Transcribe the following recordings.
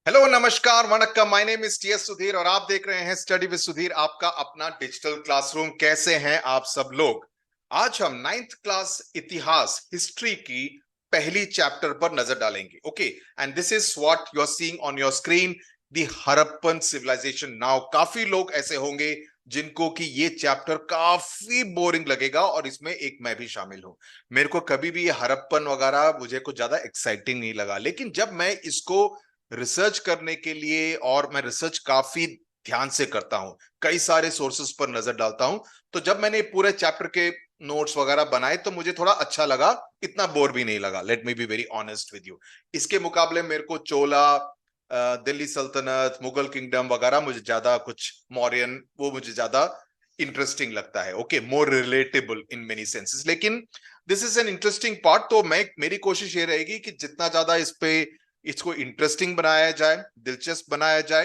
Hello नमस्कार वणक्कम। My name is TS Sudhir और आप देख रहे हैं स्टडी विद सुधीर, आपका अपना डिजिटल क्लासरूम। कैसे हैं आप सब लोग? आज हम नाइन्थ क्लास इतिहास हिस्ट्री की पहली चैप्टर पर नजर डालेंगे। Okay, and this is what you are seeing on your screen, the Harappan civilisation. Now काफी लोग ऐसे होंगे जिनको कि ये चैप्टर काफी बोरिंग लगेगा और इसमें एक मैं भी शामिल हूं। मेरे को कभी भी ये हड़प्पन वगैरह मुझे कुछ ज्यादा एक्साइटिंग नहीं लगा, लेकिन जब मैं इसको रिसर्च करने के लिए, और मैं रिसर्च काफी ध्यान से करता हूं, कई सारे सोर्सेस पर नजर डालता हूं, तो जब मैंने पूरे चैप्टर के नोट्स वगैरह बनाए तो मुझे थोड़ा अच्छा लगा, इतना बोर भी नहीं लगा। Let me be very honest with you. इसके मुकाबले मेरे को चोला, दिल्ली सल्तनत, मुगल किंगडम वगैरह मुझे ज्यादा, कुछ मौर्यन, वो मुझे ज्यादा इंटरेस्टिंग लगता है। Okay, more relatable in many senses. लेकिन this is an interesting part, तो मेरी कोशिश ये रहेगी कि जितना ज्यादा इसको इंटरेस्टिंग बनाया जाए, दिलचस्प बनाया जाए,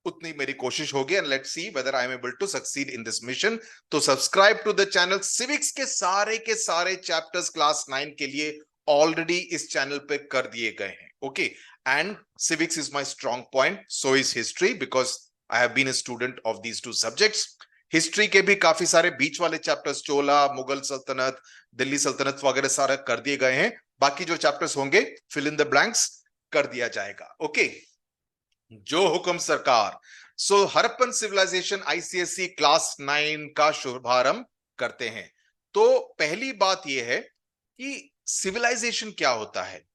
उतनी मेरी कोशिश होगी। And let's see whether I am able to succeed in this mission. तो subscribe to the channel. Civics के सारे चैप्टर्स क्लास 9 के लिए ऑलरेडी इस चैनल पे कर दिए गए हैं। Okay, and civics is my strong point, so is history, because I have been a student of these two subjects. History के भी काफी सारे बीच वाले चैप्टर्स, चोला, मुगल सल्तनत, दिल्ली सल्तनत वगैरह सारे कर दिए गए हैं। बाकी जो चैप्टर्स होंगे फिल इन द ब्लैंक्स कर दिया जाएगा। ओके, जो हुक्म सरकार। सो हड़प्पन सिविलाइजेशन आईसीएसई क्लास 9 का शुभारंभ करते हैं। तो पहली बात यह है कि सिविलाइजेशन क्या होता है।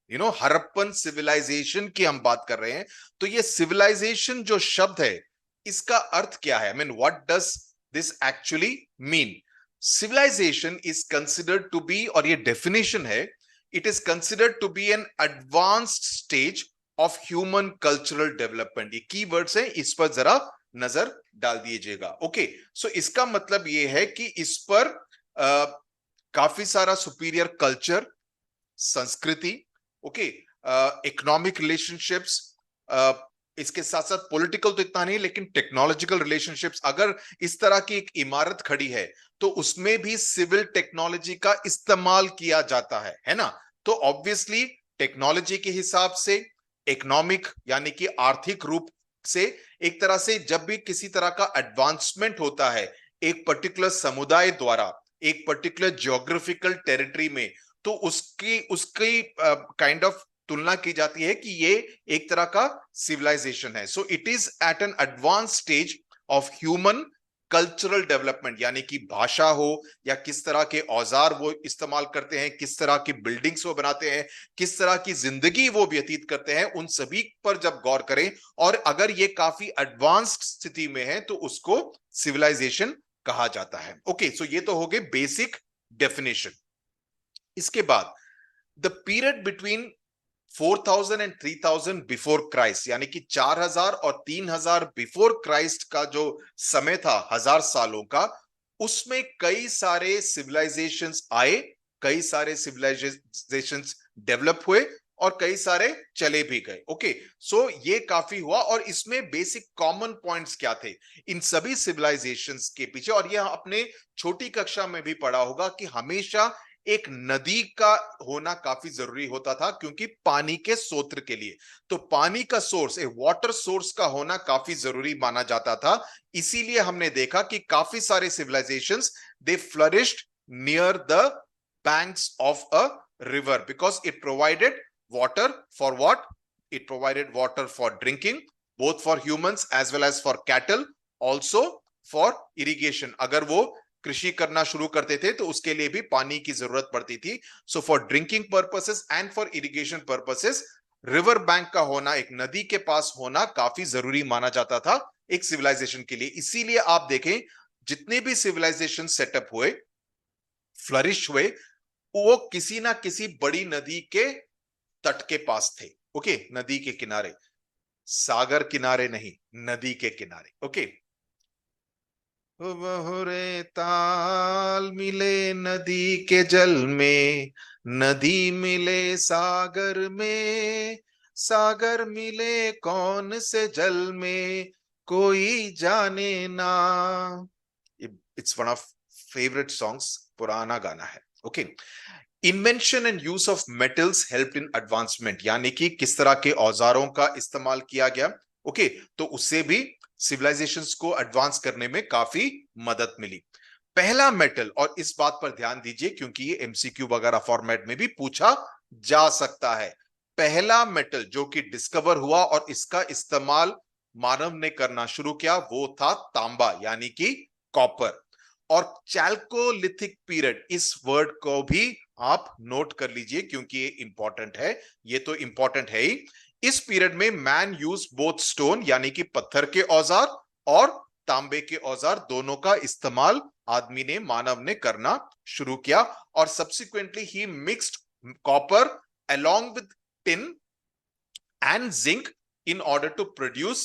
हड़प्पन सिविलाइजेशन की हम बात कर रहे हैं, तो ये सिविलाइजेशन जो शब्द है, इसका अर्थ क्या है? I mean, what does this actually mean? Civilisation is considered to be, और ये डेफिनेशन है, it is considered to be an advanced stage of human cultural development. ये की वर्ड्स हैं, इस पर जरा नजर डाल दीजिएगा। ओके, सो इसका मतलब ये है कि इस पर काफी सारा सुपीरियर कल्चर, संस्कृति, ओके, इकोनॉमिक रिलेशनशिप्स, इसके साथ साथ पॉलिटिकल तो इतना नहीं, लेकिन टेक्नोलॉजिकल रिलेशनशिप्स। अगर इस तरह की एक इमारत खड़ी है तो उसमें भी सिविल टेक्नोलॉजी का इस्तेमाल किया जाता है ना? तो ऑब्वियसली टेक्नोलॉजी के हिसाब से, इकोनॉमिक यानी कि आर्थिक रूप से, एक तरह से जब भी किसी तरह का एडवांसमेंट होता है एक पर्टिकुलर समुदाय द्वारा, एक पर्टिकुलर जियोग्राफिकल टेरिटरी में, तो उसकी उसकी काइंड ऑफ तुलना की जाती है कि ये एक तरह का सिविलाइजेशन है। So it is at an advance stage of human cultural development, यानी कि भाषा हो, या किस तरह के औजार वो इस्तेमाल करते हैं, किस तरह की बिल्डिंग्स वो बनाते हैं, किस तरह की जिंदगी वो व्यतीत करते हैं, उन सभी पर जब गौर करें, और अगर ये काफी एडवांस्ड स्थिति में है तो उसको सिविलाइजेशन कहा जाता है। ओके, सो ये तो हो गए बेसिक डेफिनेशन। इसके बाद the period between 4000 and 3000 before Christ, यानी कि 4000 और 3000 बिफोर क्राइस्ट का जो समय था, 1000 सालों का, उसमें कई सारे सिविलाइजेशंस आए, कई सारे सिविलाइजेशंस डेवलप हुए, और कई सारे चले भी गए। ओके, सो ये काफी हुआ। और इसमें बेसिक कॉमन पॉइंट्स क्या थे इन सभी सिविलाइजेशंस के पीछे? और यह आपने छोटी कक्षा में भी पढ़ा होगा कि हमेशा एक नदी का होना काफी जरूरी होता था, क्योंकि पानी के स्रोत के लिए, तो पानी का सोर्स, एक वाटर सोर्स का होना काफी जरूरी माना जाता था। इसीलिए हमने देखा कि काफी सारे civilisations, they flourished near the banks of a river, because it provided water for what? It provided water for drinking, both for humans as well as for cattle, also for irrigation. अगर वो कृषि करना शुरू करते थे तो उसके लिए भी पानी की जरूरत पड़ती थी। So for drinking purposes and for irrigation purposes, river bank का होना, एक नदी के पास होना, काफी जरूरी माना जाता था एक सिविलाइजेशन के लिए। इसीलिए आप देखें, जितने भी सिविलाइजेशन सेटअप हुए, फ्लरिश हुए, वो किसी ना किसी बड़ी नदी के तट के पास थे। ओके, नदी के किनारे, सागर किनारे नहीं, नदी के किनारे। ओके, बहुरे ताल मिले नदी के जल में, नदी मिले सागर में, सागर मिले कौन से जल में, कोई जाने ना। It's one of favourite songs, पुराना गाना है। Okay, invention and use of metals helped in advancement, यानी कि किस तरह के औजारों का इस्तेमाल किया गया। ओके, तो उससे भी सिविलाइजेशंस को एडवांस करने में काफी मदद मिली। पहला मेटल, और इस बात पर ध्यान दीजिए क्योंकि ये एमसीक्यू वगैरह फॉर्मेट में भी पूछा जा सकता है, पहला मेटल जो कि डिस्कवर हुआ और इसका इस्तेमाल मानव ने करना शुरू किया वो था तांबा, यानी कि कॉपर। और चैल्कोलिथिक पीरियड, इस वर्ड को भी आप नोट कर लीजिए क्योंकि ये इंपॉर्टेंट है, ये तो इंपॉर्टेंट है ही। इस पीरियड में मैन यूज बोथ स्टोन यानी कि पत्थर के औजार और तांबे के औजार, दोनों का इस्तेमाल आदमी ने, मानव ने करना शुरू किया। और subsequently he mixed copper along with tin and zinc in order to produce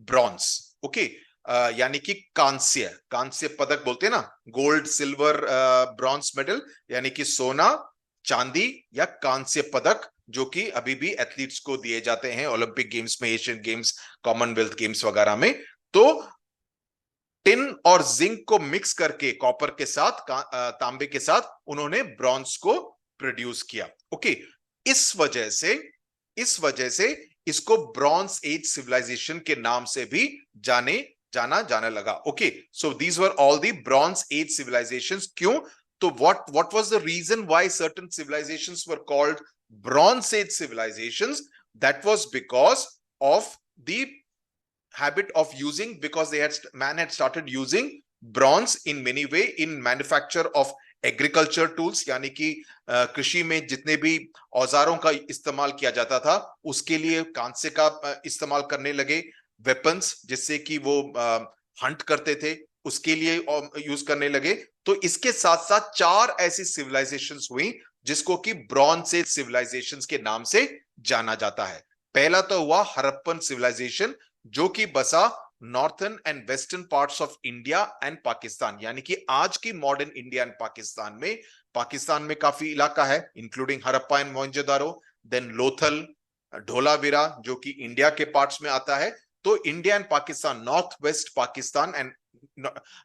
bronze. Okay, यानी कि कांस्य, कांस्य पदक बोलते हैं ना, गोल्ड सिल्वर ब्रॉन्ज मेडल, यानी कि सोना चांदी या कांस्य पदक, जो कि अभी भी एथलीट्स को दिए जाते हैं ओलंपिक गेम्स में, एशियन गेम्स, कॉमनवेल्थ गेम्स वगैरह में। तो टिन और जिंक को मिक्स करके कॉपर के साथ, तांबे के साथ, उन्होंने ब्रॉन्ज को प्रोड्यूस किया। ओके, इस वजह से इसको ब्रॉन्ज एज सिविलाइजेशन के नाम से भी जाने लगा। Okay, so these were all the bronze age civilisations. क्यों? तो what was the reason why certain civilisations were called bronze age civilisations? That was because of the habit of using, because man had started using bronze in many way in manufacture of agriculture tools, यानी कि कृषि में जितने भी औजारों का इस्तेमाल किया जाता था उसके लिए कांसे का इस्तेमाल करने लगे। वेपन्स जिससे कि वो हंट करते थे उसके लिए यूज करने लगे। तो इसके साथ साथ चार ऐसी सिविलाइजेशंस हुई जिसको कि ब्रॉन्ज एज सिविलाइजेशंस के नाम से जाना जाता है। पहला तो हुआ हड़प्पन सिविलाइजेशन, जो कि बसा northern and western parts of India and Pakistan, यानी कि आज की मॉडर्न इंडिया एंड पाकिस्तान में काफी इलाका है including Harappa and Mohenjodaro, then Lothal, Dholavira जो कि इंडिया के पार्ट्स में आता है। तो India and Pakistan, north west Pakistan and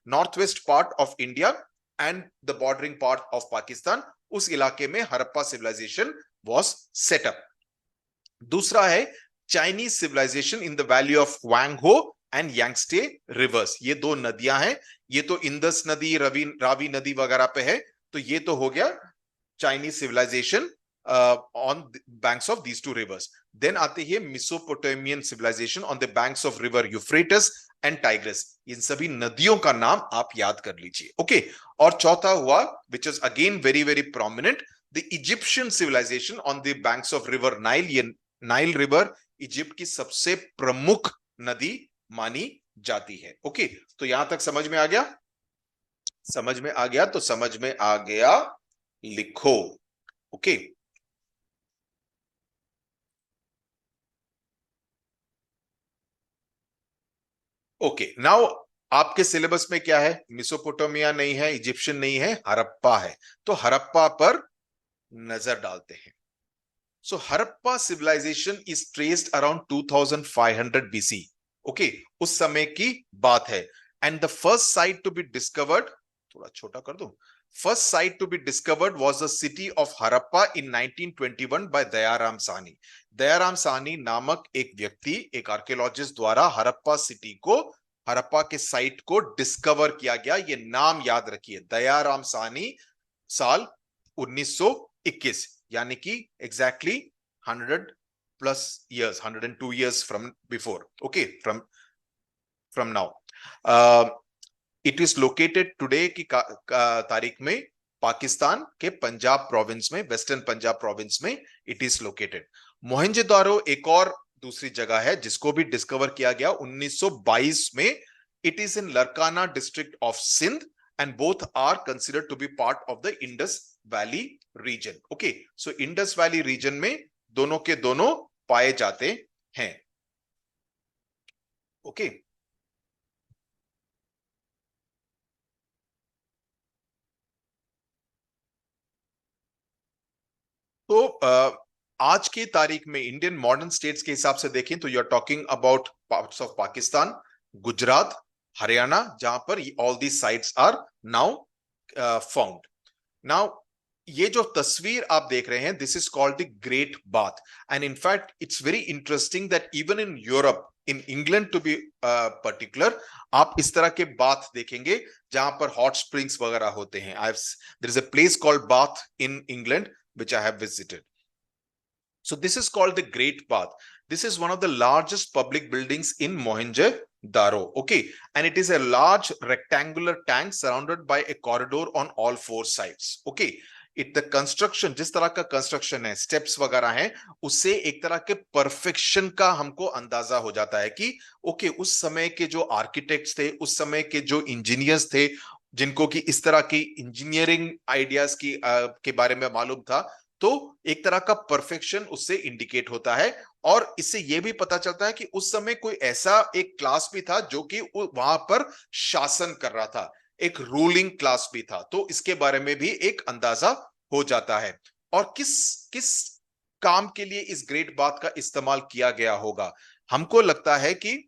north west part of India and the bordering part of Pakistan, उस इलाके में हड़प्पा सिविलाइजेशन वाज सेटअप। दूसरा है Chinese civilization in the valley of Hwang Ho and Yangtze rivers. ये दो नदियां हैं, ये तो इंदस नदी, रावी नदी वगैरह पे है। तो ये तो हो गया Chinese civilization on banks of these two rivers. Then आते हैं Mesopotamian civilization on the banks of river Euphrates and Tigris. इन सभी नदियों का नाम आप याद कर लीजिए। ओके, और चौथा हुआ which is again very very prominent, the Egyptian civilisation on the banks of river Nile. ये नाइल रिवर इजिप्ट की सबसे प्रमुख नदी मानी जाती है। ओके, तो यहां तक समझ में आ गया? समझ में आ गया तो समझ में आ गया लिखो। ओके, ओके, नाउ आपके सिलेबस में क्या है? मेसोपोटामिया नहीं है, इजिप्शियन नहीं है, हड़प्पा है। तो हड़प्पा पर नजर डालते हैं। So Harappa civilization is traced around 2500 BC. Okay, उस समय की बात है। And the first site to be discovered, थोड़ा छोटा कर दूं, first site to be discovered was the city of Harappa in 1921 by Dayaram Sahni. Dayaram Sahni नामक एक व्यक्ति, एक आर्कियोलॉजिस्ट द्वारा हड़प्पा सिटी को, हड़प्पा के साइट को डिस्कवर किया गया। ये नाम याद रखिए, दयाराम साहनी, साल 1921, यानी कि exactly 100 plus years, 102 years from before. Okay, from now. It is located today की तारीख में पाकिस्तान के पंजाब प्रोविंस में, वेस्टर्न पंजाब प्रोविंस में इट इज लोकेटेड। मोहनजोदारो एक और दूसरी जगह है जिसको भी डिस्कवर किया गया 1922 में। It is in Larkana district of Sindh and both are considered to be part of the Indus Valley region. Okay, so Indus Valley region में दोनों के दोनों पाए जाते हैं। Okay, तो आज की तारीख में इंडियन मॉडर्न स्टेट्स के हिसाब से देखें तो you are talking about parts of Pakistan, Gujarat, Haryana, जहां पर all the sites are now found. Now ये जो तस्वीर आप देख रहे हैं, this is called the great bath, and in fact it's very interesting that even in Europe, in England to be particular, आप इस तरह के बाथ देखेंगे जहां पर हॉट स्प्रिंग्स वगैरह होते हैं. I there is a place called Bath in England which I have visited. So this is called the Great Bath. This is one of the largest public buildings in Mohenjo-daro. Okay, and it is a large rectangular tank surrounded by a corridor on all four sides. Okay, the construction, जिस तरह का construction है, steps वगैरह हैं, उससे एक तरह के परफेक्शन का हमको अंदाजा हो जाता है कि ओके, उस समय के जो आर्किटेक्ट्स थे, उस समय के जो इंजीनियर्स थे, जिनको कि इस तरह की इंजीनियरिंग आइडियाज के बारे में मालूम था, तो एक तरह का परफेक्शन उससे इंडिकेट होता है. और इससे यह भी पता चलता है कि उस समय कोई ऐसा एक क्लास भी था जो कि वहां पर शासन कर रहा था, एक रूलिंग क्लास भी था, तो इसके बारे में भी एक अंदाजा हो जाता है. और किस किस काम के लिए इस ग्रेट बाथ का इस्तेमाल किया गया होगा, हमको लगता है कि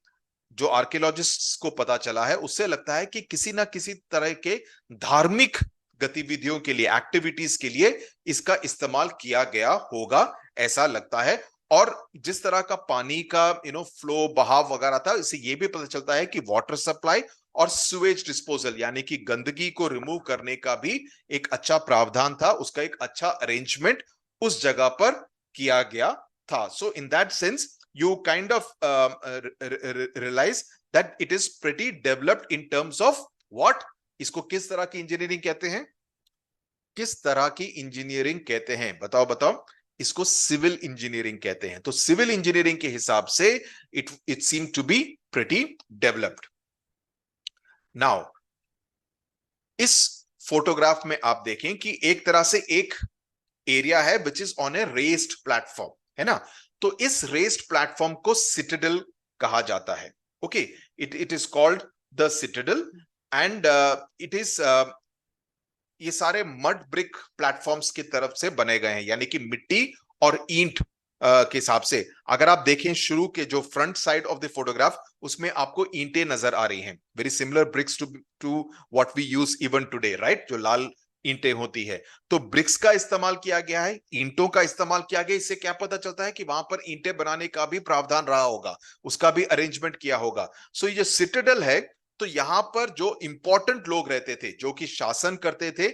जो आर्कियोलॉजिस्ट्स को पता चला है, उससे लगता है कि किसी ना किसी तरह के धार्मिक गतिविधियों के लिए, एक्टिविटीज के लिए इसका इस्तेमाल किया गया होगा, ऐसा लगता है. और जिस तरह का पानी का फ्लो, बहाव वगैरह था, इससे यह भी पता चलता है कि वाटर सप्लाई और सुवेज डिस्पोजल, यानी कि गंदगी को रिमूव करने का भी एक अच्छा प्रावधान था, उसका एक अच्छा अरेंजमेंट उस जगह पर किया गया था. So in that sense you kind of realize that it is pretty developed in terms of what, इसको किस तरह की इंजीनियरिंग कहते हैं, किस तरह की इंजीनियरिंग कहते हैं, बताओ बताओ. इसको सिविल इंजीनियरिंग कहते हैं. तो सिविल इंजीनियरिंग के हिसाब से it seemed to be pretty developed. Now इस फोटोग्राफ में आप देखें कि एक तरह से एक एरिया है which is on a raised platform, है ना. तो इस रेस्ड प्लेटफॉर्म को सिटाडेल कहा जाता है. Okay, it is called the Citadel, and it is, ये सारे मड ब्रिक प्लेटफॉर्म्स की तरफ से बने गए हैं, यानी कि मिट्टी और ईंट के हिसाब से. अगर आप देखें शुरू के जो front side of the photograph, उसमें आपको ईंटें नजर आ रही हैं, very similar bricks to what we use even today, right, जो लाल ईंटें होती है. तो ब्रिक्स का इस्तेमाल किया गया है, ईंटों का इस्तेमाल किया गया. इससे क्या पता चलता है कि वहां पर ईंटें बनाने का भी प्रावधान रहा होगा, उसका भी अरेंजमेंट किया होगा. सो ये सिटाडेल है, तो यहां पर जो इंपॉर्टेंट लोग रहते थे, जो कि शासन करते थे,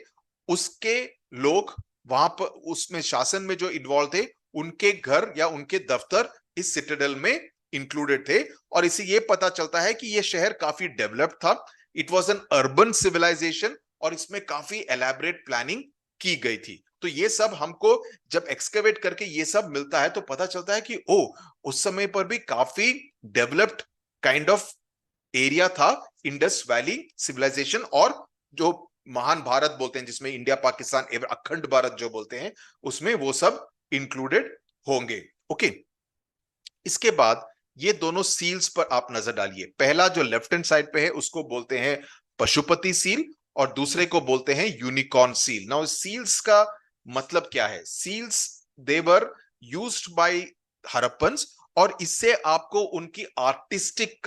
उसके लोग वहां पर, उसमें शासन में जो इन्वॉल्व थे, उनके घर या उनके दफ्तर इस सिटाडेल में इंक्लूडेड थे. और इससे यह पता चलता है कि यह शहर काफी डेवलप्ड था. It was an urban civilisation, और इसमें काफी एलैबोरेट प्लानिंग की गई थी. तो ये सब हमको जब एक्सकेवेट करके ये सब मिलता है, तो पता चलता है कि ओ, उस समय पर भी काफी डेवलप्ड काइंड ऑफ एरिया था इंडस वैली सिविलाइजेशन. और जो महान भारत बोलते हैं, जिसमें इंडिया, पाकिस्तान एवं अखंड भारत जो बोलते हैं, उसमें वो सब इंक्लूडेड होंगे. ओके, इसके बाद ये दोनों सील्स पर आप नजर डालिए. पहला जो लेफ्ट हैंड साइड पे है, उसको बोलते हैं पशुपति सील, और दूसरे को बोलते हैं यूनिकॉर्न सील. नाउ सील्स का मतलब क्या है? Seals they were used by Harappans, और इससे आपको उनकी आर्टिस्टिक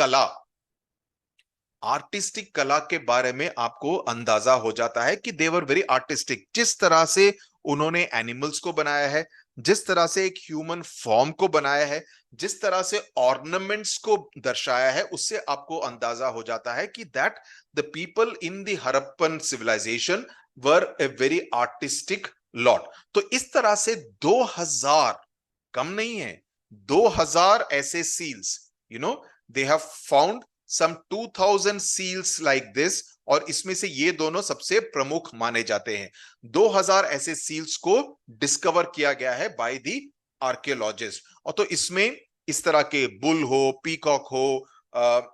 कला के बारे में आपको अंदाजा हो जाता है कि दे वर वेरी आर्टिस्टिक. जिस तरह से उन्होंने एनिमल्स को बनाया है, जिस तरह से एक ह्यूमन फॉर्म को बनाया है, जिस तरह से ऑर्नामेंट्स को दर्शाया है, उससे आपको अंदाजा हो जाता है कि that the people in the Harappan civilisation were a very artistic lot. तो इस तरह से 2000, कम नहीं है, 2000 ऐसे seals, they have found some 2000 seals like this, और इसमें से ये दोनों सबसे प्रमुख माने जाते हैं. 2000 ऐसे सील्स को डिस्कवर किया गया है बाय द आर्कियोलॉजिस्ट. और तो इसमें इस तरह के बुल हो, पीकॉक हो,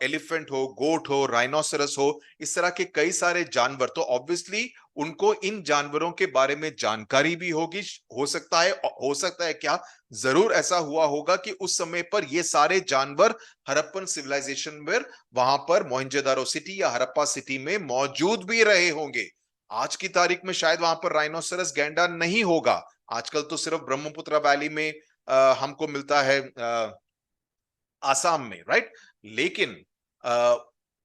एलिफेंट हो, गोट हो, राइनोसरस हो, इस तरह के कई सारे जानवर. तो ऑब्वियसली उनको इन जानवरों के बारे में जानकारी भी होगी. हो सकता है क्या, जरूर ऐसा हुआ होगा कि उस समय पर ये सारे जानवर हड़प्पन सिविलाइजेशन में, वहां पर मोहनजोदारो सिटी या हड़प्पा सिटी में मौजूद भी रहे होंगे. आज की तारीख में शायद वहां पर राइनोसरस गैंडा नहीं होगा. आजकल तो सिर्फ ब्रह्मपुत्र वैली में हमको मिलता है, आसाम में, राइट. लेकिन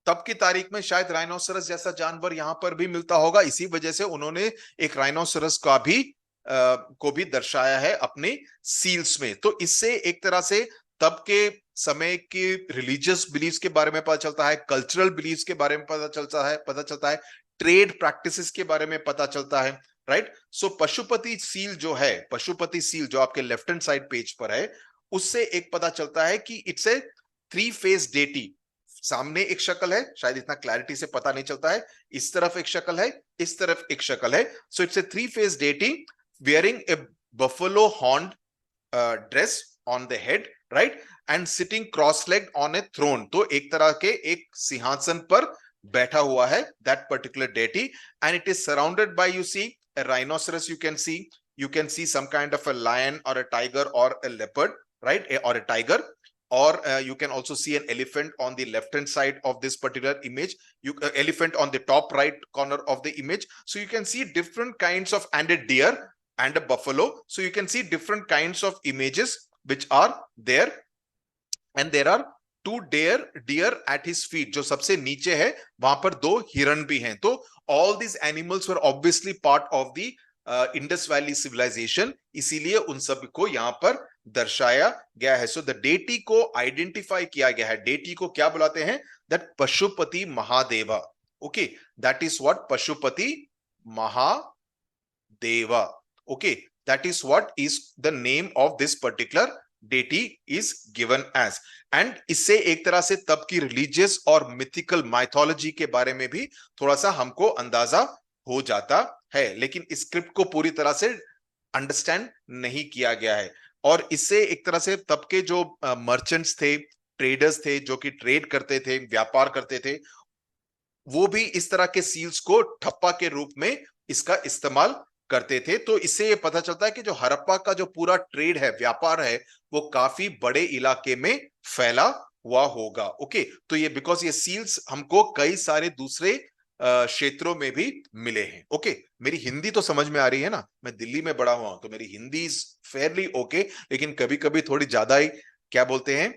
तब की तारीख में शायद राइनोसरस जैसा जानवर यहां पर भी मिलता होगा, इसी वजह से उन्होंने एक राइनोसरस को भी दर्शाया है अपने सील्स में। तो इससे एक तरह से तब के समय के रिलीजियस बिलीव्स के बारे में पता चलता है, कल्चरल बिलीव्स के बारे में पता चलता है, ट्रेड प्रैक्टिसेस के बारे में पता चलता है, राइट। सो पशुपति सील जो है, पशुपति सील जो आपके लेफ्ट हैंड साइड पेज पर है, उससे एक पता चलता है कि इट्स ए 3-फेस डेटी। सामने एक शक्ल है, शायद इतना क्लैरिटी से पता नहीं चलता है, इस तरफ एक शक्ल है, इस तरफ एक शक्ल है। So it's a three face deity wearing a buffalo horned dress on the head, right, and sitting cross-legged on a throne। तो एक तरह के एक सिंहासन पर बैठा हुआ है that particular deity, and it is surrounded by, you see, a rhinoceros, you can see some kind of a lion or a tiger or a leopard, right, or a tiger, or you can also see an elephant on the left hand side of this particular image, elephant on the top right corner of the image. So you can see different kinds of, and a deer and a buffalo. So you can see different kinds of images which are there, and there are two deer at his feet। जो सबसे नीचे है वहां पर दो हिरण भी हैं। तो all these animals were obviously part of the Indus valley civilisation, इसीलिए उन सब को यहां पर दर्शाया गया है। सो द डेटी को आइडेंटिफाई किया गया है। डेटी को क्या बुलाते हैं? That Pashupati Mahadeva. Okay, that is what Pashupati Mahadeva. Okay, that is what is the name of this particular deity is given as. एंड इससे एक तरह से तब की रिलीजियस और मिथिकल माइथोलॉजी के बारे में भी थोड़ा सा हमको अंदाजा हो जाता है, लेकिन स्क्रिप्ट को पूरी तरह से अंडरस्टैंड नहीं किया गया है। और इससे एक तरह से तब के जो मर्चेंट्स थे, ट्रेडर्स थे, जो कि ट्रेड करते थे, व्यापार करते थे, वो भी इस तरह के सील्स को ठप्पा के रूप में इसका इस्तेमाल करते थे। तो इससे ये पता चलता है कि जो हड़प्पा का जो पूरा ट्रेड है, व्यापार है, वो काफी बड़े इलाके में फैला हुआ होगा। ओके, तो ये बिकॉज ये सील्स हमको कई सारे दूसरे क्षेत्रों में भी मिले हैं। ओके, मेरी हिंदी तो समझ में आ रही है ना, मैं दिल्ली में बड़ा हुआ हूं तो मेरी हिंदी इज फेयरली ओके, लेकिन कभी कभी थोड़ी ज्यादा ही क्या बोलते हैं,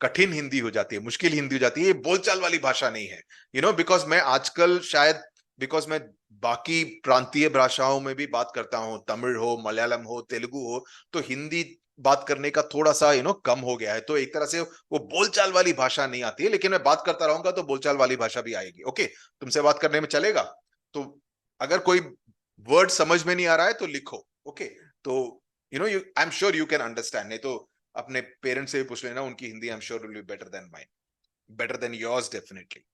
कठिन हिंदी हो जाती है, मुश्किल हिंदी हो जाती है। ये बोलचाल वाली भाषा नहीं है, बिकॉज मैं आजकल शायद बिकॉज मैं बाकी प्रांतीय भाषाओं में भी बात करता हूं, तमिल हो, मलयालम हो, तेलुगु हो, तो हिंदी बात करने का थोड़ा सा कम हो गया है। तो एक तरह से वो बोलचाल वाली भाषा नहीं आती है, लेकिन मैं बात करता रहूंगा तो बोलचाल वाली भाषा भी आएगी। ओके, तुमसे बात करने में चलेगा। तो अगर कोई वर्ड समझ में नहीं आ रहा है तो लिखो। ओके, तो I am sure you can understand. नहीं तो अपने पेरेंट्स से भी पूछ लेना, उनकी Hindi I am sure will be better than mine, better than yours definitely.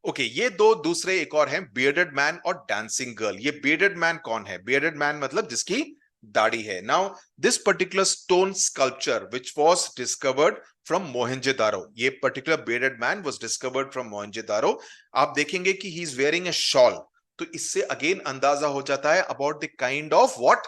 Okay, ये दो दूसरे एक और हैं, बियर्डेड मैन और डांसिंग गर्ल। ये बियर्डेड मैन कौन है? बियर्डेड मैन मतलब जिसकी दाढ़ी है। Now this particular stone sculpture which was discovered from Mohenjodaro, ये particular bearded man was discovered from Mohenjodaro. आप देखेंगे कि he is wearing A shawl, तो इससे अगेन अंदाजा हो जाता है about the kind of what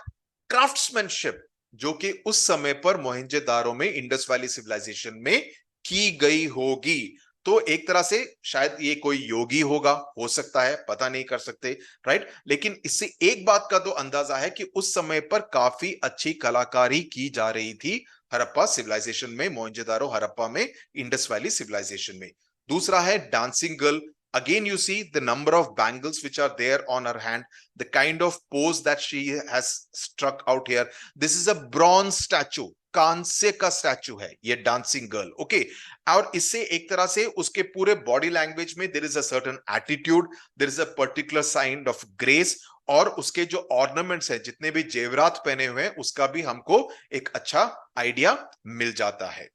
craftsmanship जो कि उस समय पर मोहनजोदारो में, इंडस वैली सिविलाइजेशन में की गई होगी। तो एक तरह से शायद ये कोई योगी होगा, हो सकता है, पता नहीं कर सकते, राइट। लेकिन इससे एक बात का तो अंदाजा है कि उस समय पर काफी अच्छी कलाकारी की जा रही थी हड़प्पा सिविलाइजेशन में, मोहनजोदारो हड़प्पा में, इंडस वैली सिविलाइजेशन में। दूसरा है dancing girl. Again, you see the number of bangles which are there on her hand, the kind of pose that she has struck out here. This is a bronze statue, कांस्य का statue है ये dancing girl. Okay, और इससे एक तरह से उसके पूरे बॉडी लैंग्वेज में there is a certain attitude, there is a particular sign of grace, और उसके जो ऑर्नामेंट्स हैं, जितने भी जेवरात पहने हुए हैं, उसका भी हमको एक अच्छा आइडिया मिल जाता है।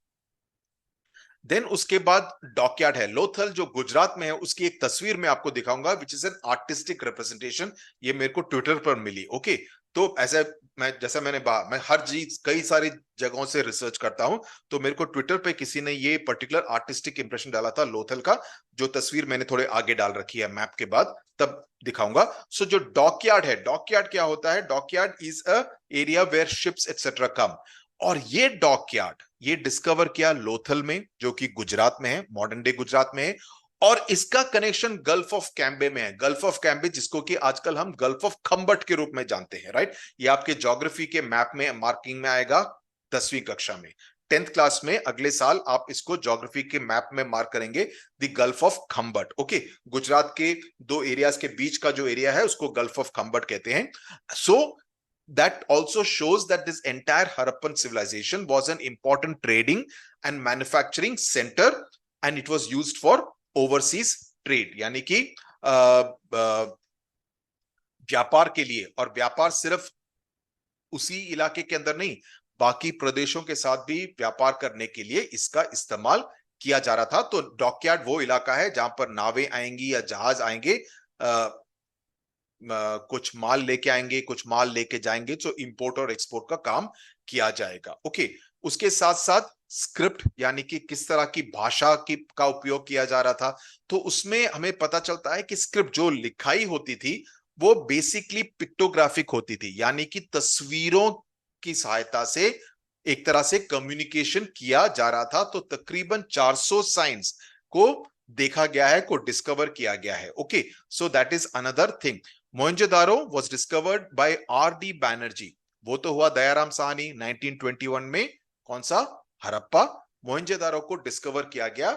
देन उसके बाद डॉकयार्ड है। लोथल जो गुजरात में है, उसकी एक तस्वीर मैं आपको दिखाऊंगा which is an artistic representation. ये मेरे को ट्विटर पर मिली। ओके, तो ऐसे मैं हर चीज कई सारी जगहों से रिसर्च करता हूं, तो मेरे को ट्विटर पे किसी ने ये पर्टिकुलर आर्टिस्टिक इंप्रेशन डाला था लोथल का, जो तस्वीर मैंने थोड़े आगे डाल रखी है मैप के बाद, तब दिखाऊंगा। सो जो डॉकयार्ड है, डॉकयार्ड क्या होता है? Dockyard is a area where ships etcetera come. और ये डॉकयार्ड ये डिस्कवर किया लोथल में, जो कि गुजरात में है, मॉडर्न डे गुजरात में है। और इसका कनेक्शन गल्फ ऑफ कैम्बे में है। गल्फ ऑफ कैम्बे, जिसको कि आजकल हम गल्फ ऑफ खंबट के रूप में जानते हैं, राइट। ये आपके ज्योग्राफी के मैप में मार्किंग में आएगा 10वीं कक्षा में। 10th क्लास में अगले साल आप इसको ज्योग्राफी के मैप में मार्क करेंगे, the Gulf of Khambhat. Okay, Gujarat के दो एरियाज के बीच का जो एरिया है उसको गल्फ ऑफ खंबट कहते हैं। सो that also shows that this entire Harappan civilization was an important trading and manufacturing center and it was used for overseas trade, यानी कि व्यापार के लिए, और व्यापार सिर्फ उसी इलाके के अंदर नहीं, बाकी प्रदेशों के साथ भी व्यापार करने के लिए इसका इस्तेमाल किया जा रहा था। तो डॉकयार्ड वो इलाका है जहां पर नावें आएंगी या जहाज आएंगे, कुछ माल लेके आएंगे, कुछ माल लेके जाएंगे, तो इंपोर्ट और एक्सपोर्ट का काम किया जाएगा। ओके, उसके साथ साथ स्क्रिप्ट यानी कि किस तरह की भाषा की का उपयोग किया जा रहा था, तो उसमें हमें पता चलता है कि स्क्रिप्ट जो लिखाई होती थी वो बेसिकली पिक्टोग्राफिक होती थी, यानी कि तस्वीरों की सहायता से एक तरह से कम्युनिकेशन किया जा रहा था। तो तकरीबन 400 साइंस को देखा गया है, को डिस्कवर किया गया है। Okay, so that is another thing. Mohenjodaro was discovered by RD. Banerjee, वो तो हुआ दयाराम साहनी 1921 में। कौन सा? हड़प्पा। मोहनजोदारो को डिस्कवर किया गया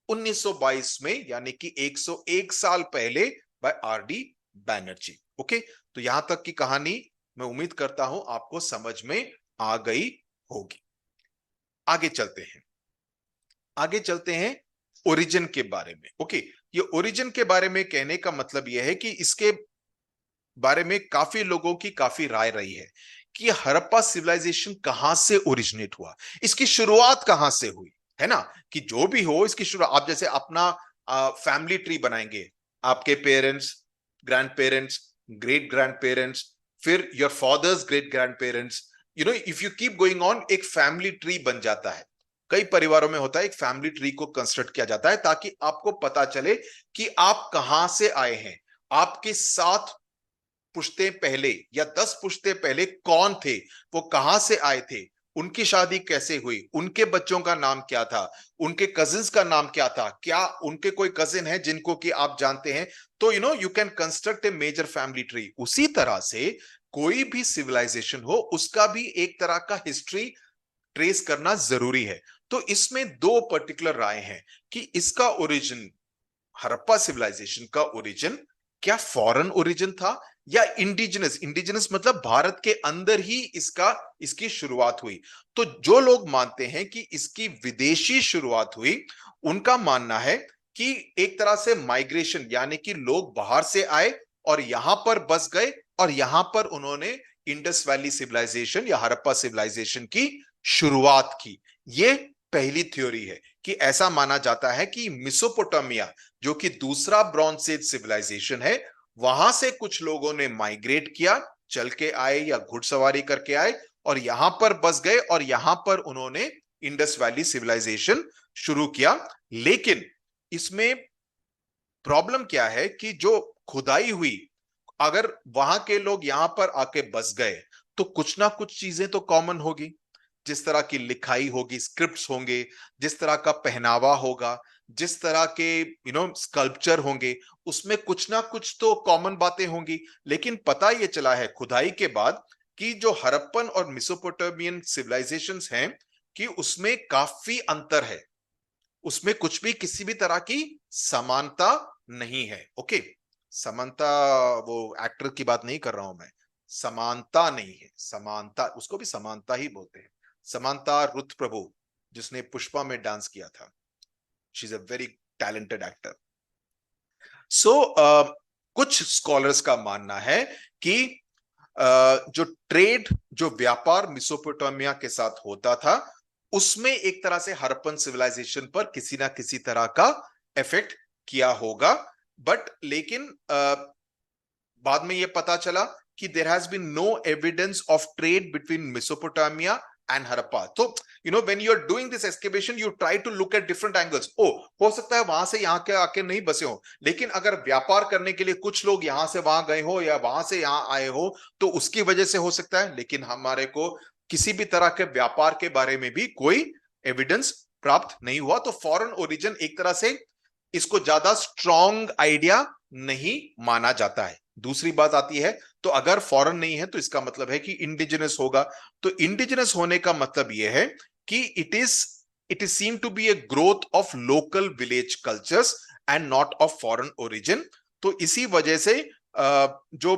1922 में, यानी कि 101 साल पहले बाय आर.डी. बैनर्जी। ओके, तो यहां तक की कहानी मैं उम्मीद करता हूं आपको समझ में आ गई होगी। आगे चलते हैं ओरिजिन के बारे में। ओके, ये ओरिजिन के बारे में कहने का मतलब यह है कि इसके बारे में काफी लोगों की काफी राय रही है कि हड़प्पा सिविलाइजेशन कहां से ओरिजिनेट हुआ, इसकी शुरुआत कहां से हुई, है ना। कि जो भी हो इसकी शुरुआत, आप जैसे अपना फैमिली ट्री बनाएंगे, आपके parents, grandparents, great grandparents, फिर your father's great grandparents, you know, if you keep going on, एक फैमिली ट्री बन जाता है। कई परिवारों में होता है, एक फैमिली ट्री को कंस्ट्रक्ट किया जाता है ताकि आपको पता चले कि आप कहां से आए हैं, आपके 7 पुश्ते पहले या 10 पुश्ते पहले कौन थे, वो कहां से आए थे, उनकी शादी कैसे हुई, उनके बच्चों का नाम क्या था, उनके कजिन्स का नाम क्या था, क्या उनके कोई कजिन है जिनको कि आप जानते हैं। तो you know, you can construct a major family tree. उसी तरह से कोई भी सिविलाइजेशन हो उसका भी एक तरह का हिस्ट्री ट्रेस करना जरूरी है। तो इसमें 2 पर्टिकुलर राय हैं कि इसका ओरिजिन, हड़प्पा सिविलाइजेशन का ओरिजिन क्या फॉरेन ओरिजिन था या इंडिजिनस। इंडिजिनस मतलब भारत के अंदर ही इसकी शुरुआत हुई। तो जो लोग मानते हैं कि इसकी विदेशी शुरुआत हुई, उनका मानना है कि एक तरह से माइग्रेशन, यानी कि लोग बाहर से आए और यहां पर बस गए और यहां पर उन्होंने इंडस वैली सिविलाइजेशन या हड़प्पा सिविलाइजेशन की शुरुआत की। ये पहली थ्योरी है कि ऐसा माना जाता है कि मेसोपोटामिया, जो कि दूसरा ब्रॉन्ज एज सिविलाइजेशन है, वहां से कुछ लोगों ने माइग्रेट किया, चल के आए या घुड़सवारी करके आए और यहां पर बस गए और यहां पर उन्होंने इंडस वैली सिविलाइजेशन शुरू किया। लेकिन इसमें प्रॉब्लम क्या है कि जो खुदाई हुई, अगर वहां के लोग यहां पर आके बस गए तो कुछ ना कुछ चीजें तो कॉमन होगी, जिस तरह की लिखाई होगी, स्क्रिप्ट्स होंगे, जिस तरह का पहनावा होगा, जिस तरह के स्कल्पचर होंगे, उसमें कुछ ना कुछ तो कॉमन बातें होंगी। लेकिन पता यह चला है खुदाई के बाद कि जो हड़प्पन और मेसोपोटामियन सिविलाइजेशंस हैं कि उसमें काफी अंतर है, उसमें कुछ भी किसी भी तरह की समानता नहीं है। ओके, समानता, वो एक्टर की बात नहीं कर रहा हूं मैं, समानता नहीं है, समानता, उसको भी समानता ही बोलते हैं। समांता रुथ प्रभु, जिसने पुष्पा में डांस किया था, she is a very talented actor. So कुछ स्कॉलर्स का मानना है कि जो ट्रेड, जो व्यापार मेसोपोटामिया के साथ होता था, उसमें एक तरह से हड़प्पन सिविलाइजेशन पर किसी ना किसी तरह का इफेक्ट किया होगा। बट लेकिन बाद में यह पता चला कि there has been no evidence of trade between Mesopotamia and Harappa. तो when you are doing this excavation, you try to look at different angles. हो सकता है वहां से यहाँ के आके नहीं बसे हो, लेकिन अगर व्यापार करने के लिए कुछ लोग यहां से वहां गए हो या वहां से यहां आए हो तो उसकी वजह से हो सकता है। लेकिन हमारे को किसी भी तरह के व्यापार के बारे में भी कोई एविडेंस प्राप्त नहीं हुआ। तो फॉरेन ओरिजिन एक तरह से इसको ज्यादा स्ट्रॉन्ग आइडिया नहीं माना जाता है। दूसरी बात आती है, तो अगर फॉरेन नहीं है तो इसका मतलब है कि इंडिजिनस होगा। तो इंडिजिनस होने का मतलब यह है कि it is seen to be a growth of local village cultures and not of foreign origin. तो इसी वजह से जो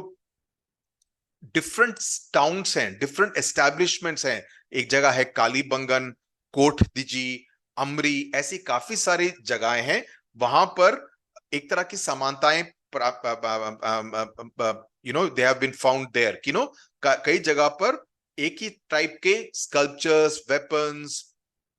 डिफरेंट टाउन्स हैं, डिफरेंट एस्टैब्लिशमेंट्स हैं, एक जगह है कालीबंगन, कोटदिजी, अमरी, ऐसी काफी सारी जगहें हैं, वहां पर एक तरह की समानताएं they have been found there, कई जगह पर एक ही टाइप के स्कल्पचर्स, वेपन्स,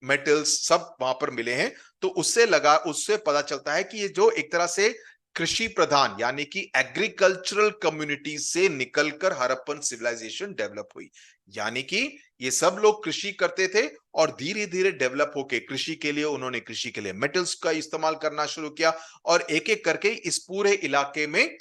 मेटल्स सब वहां पर मिले हैं। तो उससे पता चलता है कि ये जो एक तरह से कृषि प्रधान यानी कि एग्रीकल्चरल कम्युनिटी से निकलकर हड़प्पन सिविलाइजेशन डेवलप हुई, यानी कि ये सब लोग कृषि करते थे और धीरे धीरे डेवलप होके कृषि के लिए मेटल्स का इस्तेमाल करना शुरू किया, और एक एक करके इस पूरे इलाके में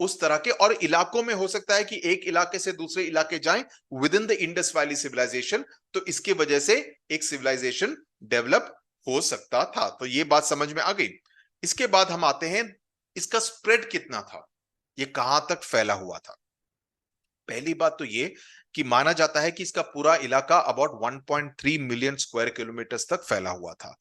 उस तरह के और इलाकों में हो सकता है कि एक इलाके से दूसरे इलाके जाएं within the Indus valley civilisation, तो इसकी वजह से एक सिविलाइजेशन डेवलप हो सकता था। तो ये बात समझ में आ गई। इसके बाद हम आते हैं, इसका स्प्रेड कितना था, ये कहां तक फैला हुआ था। पहली बात तो ये कि माना जाता है कि इसका पूरा इलाका अबाउट 1.3 मिलियन स्क्वायर किलोमीटर तक फैला हुआ था।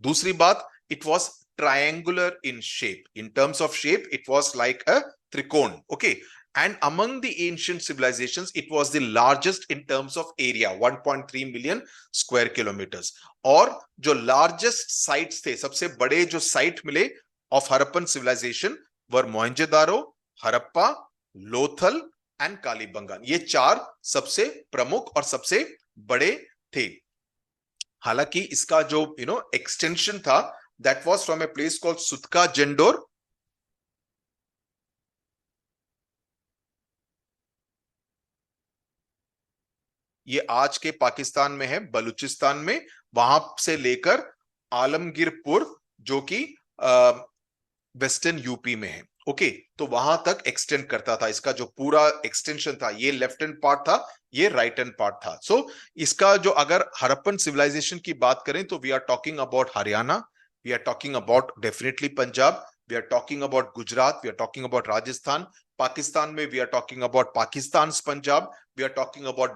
दूसरी बात, it was triangular in shape, in terms of shape it was like अ त्रिकोण, okay. And among the ancient civilizations, it was the largest in terms of area, 1.3 million square kilometers. और जो largest sites थे, सबसे बड़े जो site मिले of Harappan civilization were Mohenjodaro, Harappa, Lothal and Kalibangan. ये चार सबसे प्रमुख और सबसे बड़े थे। हालांकि इसका जो एक्सटेंशन था, that was from a place called Sutkagen Dor, ये आज के पाकिस्तान में है, बलूचिस्तान में, वहां से लेकर आलमगीरपुर जो कि वेस्टर्न यूपी में है, ओके। तो वहां तक एक्सटेंड करता था, इसका जो पूरा एक्सटेंशन था, ये लेफ्ट हैंड पार्ट था, ये राइट हैंड पार्ट था। सो इसका जो अगर हड़प्पन सिविलाइजेशन की बात करें तो we are talking about Haryana, we are talking about definitely Punjab, we are talking about Gujarat, we are talking about Rajasthan, Pakistan में we are talking about Pakistan Punjab, we are talking about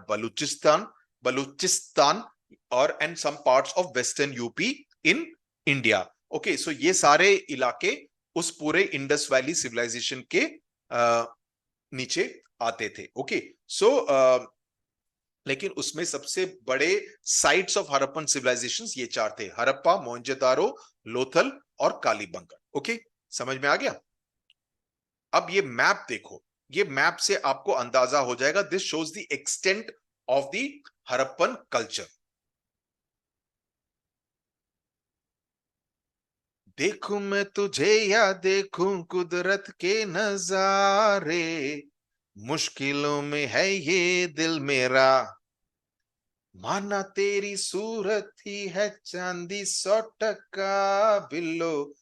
Balochistan और and some parts of western UP in India, okay. So ये सारे इलाके उस पूरे Indus valley civilisation के नीचे आते थे, ओके। सो लेकिन उसमें सबसे बड़े साइट्स ऑफ हड़प्पन सिविलाइजेशंस ये चार थे, हड़प्पा, मोहनजोदारो, लोथल और कालीबंगन, ओके। समझ में आ गया। अब ये मैप देखो, ये मैप से आपको अंदाजा हो जाएगा, this shows the extent of the Harappan culture. देखूं मैं तुझे या देखूं कुदरत के नजारे, मुश्किलों में है ये दिल मेरा, माना तेरी सूरत ही है चांदी 100 टका बिल्लो,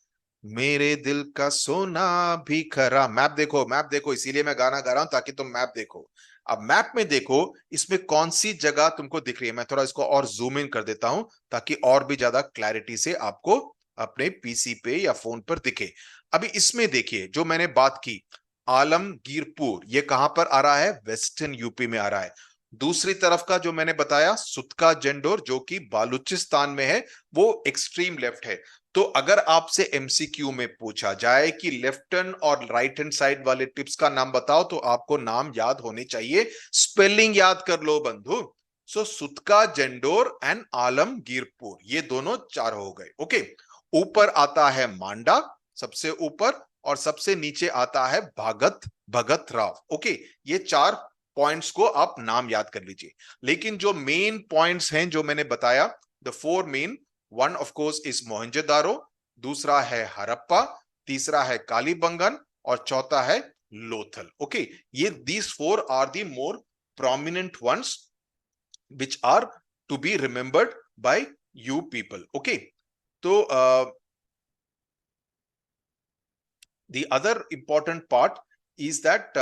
मेरे दिल का सोना भी खरा। मैप देखो, मैप देखो, इसीलिए मैं गाना गा रहा हूं ताकि तुम मैप देखो। अब मैप में देखो इसमें कौन सी जगह तुमको दिख रही है, मैं थोड़ा इसको और जूम इन कर देता हूं ताकि और भी ज्यादा क्लैरिटी से आपको अपने पीसी पे या फोन पर दिखे। अभी इसमें देखिए जो मैंने बात की, आलमगीरपुर ये कहां पर आ रहा है, वेस्टर्न यूपी में आ रहा है। दूसरी तरफ का जो मैंने बताया सुतका जेंडोर जो कि बालूचिस्तान में है, वो एक्सट्रीम लेफ्ट है। तो अगर आपसे एमसीक्यू में पूछा जाए कि लेफ्ट हैंड और राइट हैंड साइड वाले टिप्स का नाम बताओ, तो आपको नाम याद होने चाहिए, स्पेलिंग याद कर लो बंधु। सो सुतका जेंडोर एंड आलमगीरपुर ये दोनों चार हो गए, ओके। ऊपर आता है मांडा सबसे ऊपर, और सबसे नीचे आता है भगत राव, ओके। ये चार पॉइंट्स को आप नाम याद कर लीजिए। लेकिन जो मेन पॉइंट्स हैं जो मैंने बताया, the four main, one of course is Mohenjodaro, दूसरा है हड़प्पा, तीसरा है कालीबंगन और चौथा है लोथल, ओके। ये these four are the more prominent ones which are to be remembered by you people, okay। तो the other important part is that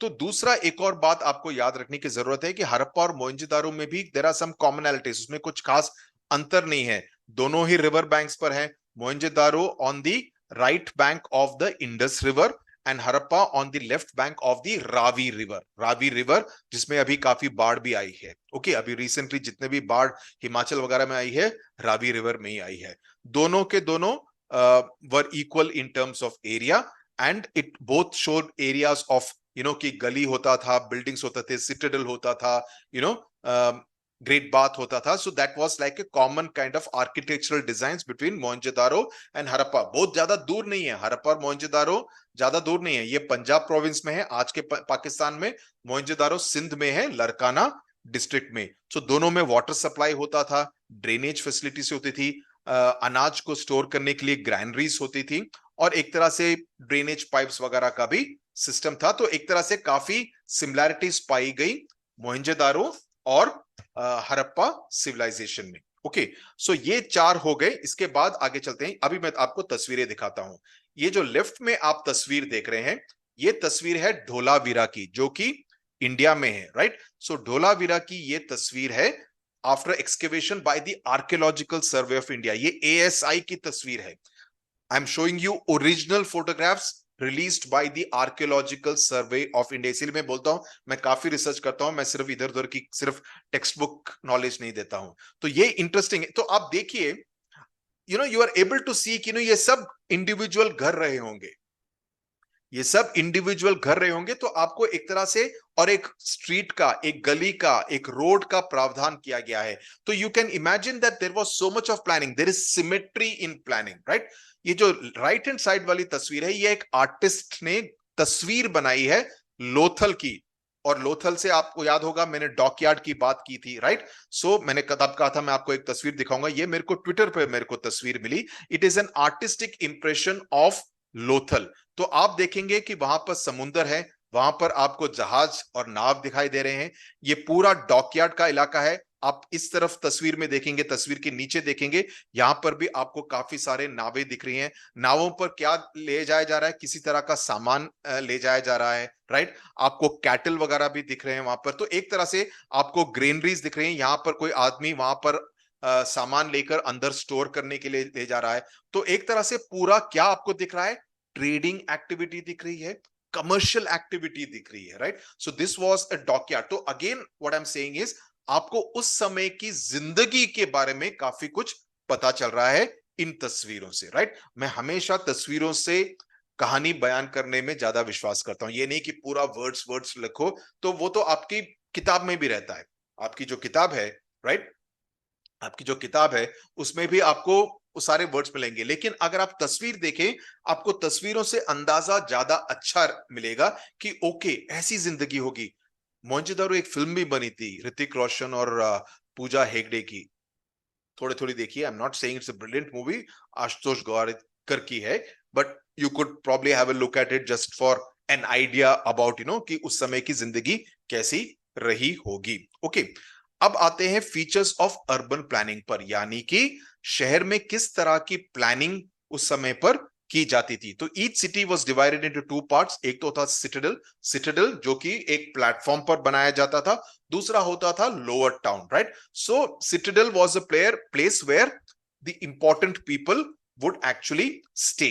तो दूसरा एक और बात आपको याद रखने की जरूरत है कि हड़प्पा और मोहनजोदारो में भी देयर आर सम कॉमनैलिटीज, उसमें कुछ खास अंतर नहीं है, दोनों ही रिवर बैंक्स पर है। Mohenjodaro on the right bank of the Indus river and Harappa on the left bank of the Ravi River. Ravi River जिसमें अभी काफी बाढ़ भी आई है. ओके, अभी रिसेंटली जितने भी बाढ़ हिमाचल वगैरह में आई है, रावी रिवर में ही आई है. दोनों के दोनों were equal in terms of area, and it both showed areas of कि गली होता था, बिल्डिंग्स होते थे, सिटाडेल होता था, ग्रेट बाथ होता था. So that was like a common kind of architectural designs between Mohenjodaro and Harappa. बहुत ज्यादा दूर नहीं है, हड़प्पा और मोहनजोदारो ज्यादा दूर नहीं है. ये पंजाब प्रोविंस में है आज के पाकिस्तान में. मोहनजोदारो सिंध में है, लरकाना डिस्ट्रिक्ट में. सो दोनों में वाटर सप्लाई होता था, ड्रेनेज फैसिलिटीज होती थी, अनाज को स्टोर करने के लिए ग्रैनरीज होती थी, और एक तरह से ड्रेनेज पाइप्स वगैरह का भी सिस्टम था. तो एक तरह से काफी सिमिलैरिटीज पाई गई मोहनजोदारो और हड़प्पा सिविलाइजेशन में. ओके, सो ये चार हो गए. इसके बाद आगे चलते हैं. अभी मैं आपको तस्वीरें दिखाता हूं. ये जो लेफ्ट में आप तस्वीर देख रहे हैं, ये तस्वीर है धोलावीरा की, जो कि इंडिया में है, राइट. सो धोलावीरा की ये तस्वीर है after excavation by the archaeological survey of India. ये ASI की तस्वीर है. I am showing you original photographs released by the archaeological survey of India. इसीलिए मैं बोलता हूं, मैं काफी रिसर्च करता हूं, मैं सिर्फ इधर उधर की सिर्फ टेक्स्ट बुक नॉलेज नहीं देता हूं. तो ये इंटरेस्टिंग है. तो आप देखिए, यू आर एबल टू सी कि ये सब इंडिविजुअल घर रहे होंगे, ये सब इंडिविजुअल घर रहे होंगे. तो आपको एक तरह से, और एक स्ट्रीट का, एक गली का, एक रोड का प्रावधान किया गया है. तो you can imagine that there was so much of planning, there is symmetry in planning, right. ये जो राइट हैंड साइड वाली तस्वीर है, ये एक आर्टिस्ट ने तस्वीर बनाई है लोथल की. और लोथल से आपको याद होगा, मैंने डॉकयार्ड की बात की थी, राइट. सो मैंने तब कहा था मैं आपको एक तस्वीर दिखाऊंगा. ये मेरे को ट्विटर पे मेरे को तस्वीर मिली. It is an artistic impression of Lothal. तो आप देखेंगे कि वहां पर समुंदर है, वहां पर आपको जहाज और नाव दिखाई दे रहे हैं. ये पूरा डॉकयार्ड का इलाका है. आप इस तरफ तस्वीर में देखेंगे, तस्वीर के नीचे देखेंगे, यहां पर भी आपको काफी सारे नावें दिख रही हैं. नावों पर क्या ले जाया जा रहा है? किसी तरह का सामान ले जाया जा रहा है, राइट. आपको कैटल वगैरह भी दिख रहे हैं वहां पर. तो एक तरह से आपको ग्रेनरीज दिख रही हैं. यहां पर कोई आदमी वहां पर सामान लेकर अंदर स्टोर करने के लिए ले जा रहा है. तो एक तरह से पूरा क्या आपको दिख रहा है? ट्रेडिंग एक्टिविटी दिख रही है, कमर्शियल एक्टिविटी दिख रही है, right. So this was a dockyard. तो again what I am saying is, आपको उस समय की जिंदगी के बारे में काफी कुछ पता चल रहा है इन तस्वीरों से, राइट. मैं हमेशा तस्वीरों से कहानी बयान करने में ज्यादा विश्वास करता हूं. ये नहीं कि पूरा वर्ड्स वर्ड्स लिखो, तो वो तो आपकी किताब में भी रहता है. आपकी जो किताब है, राइट, आपकी जो किताब है उसमें भी आपको वो सारे वर्ड्स मिलेंगे. लेकिन अगर आप तस्वीर देखें, आपको तस्वीरों से अंदाजा ज्यादा अच्छा मिलेगा कि ओके, ऐसी जिंदगी होगी. मोहनजोदारो एक फिल्म भी बनी थी ऋतिक रोशन और पूजा हेगड़े की. थोड़ी थोड़ी देखिए. I am not saying it's a brilliant movie, Ashutosh Gowariker की है, but you could probably have a look at it just for an idea about कि उस समय की जिंदगी कैसी रही होगी. ओके, अब आते हैं फीचर्स ऑफ अर्बन प्लानिंग पर, यानी कि शहर में किस तरह की प्लानिंग उस समय पर की जाती थी. तो each city was divided into two parts. एक तो था सिटाडेल, सिटाडेल जो कि एक प्लेटफॉर्म पर बनाया जाता था. दूसरा होता था lower town, right. So citadel was a place where the important people would actually stay,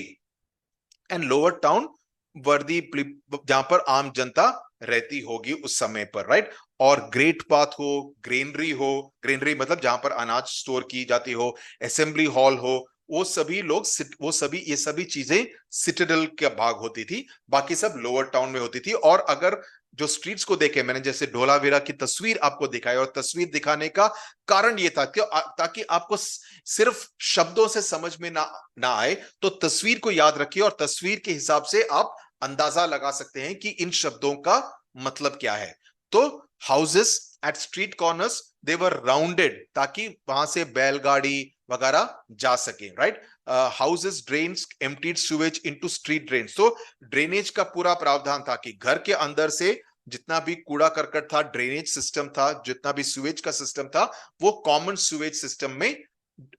and lower town वर्दी जहां पर आम जनता रहती होगी उस समय पर, राइट. और ग्रेट पाथ हो, ग्रेनरी हो, ग्रेनरी मतलब जहां पर अनाज स्टोर की जाती हो, असेंबली हॉल हो, वो सभी लोग, वो सभी, ये सभी चीजें सिटाडेल का भाग होती थी. बाकी सब लोअर टाउन में होती थी. और अगर जो स्ट्रीट्स को देखे, मैंने जैसे ढोलावीरा की तस्वीर आपको दिखाई, और तस्वीर दिखाने का कारण ये था कि ताकि आपको सिर्फ शब्दों से समझ में ना आए, तो तस्वीर को याद रखिए, और तस्वीर के हिसाब से आप अंदाजा लगा सकते हैं कि इन शब्दों का मतलब क्या है. तो हाउसेस एट स्ट्रीट कॉर्नर्स, दे वर राउंडेड, ताकि वहां से बैलगाड़ी वगैरह जा सके, right. Houses drains emptied sewage into street drains. तो ड्रेनेज का पूरा प्रावधान था कि घर के अंदर से जितना भी कूड़ा करकट था, ड्रेनेज सिस्टम था, जितना भी सुवेज का सिस्टम था, वो कॉमन सुवेज सिस्टम में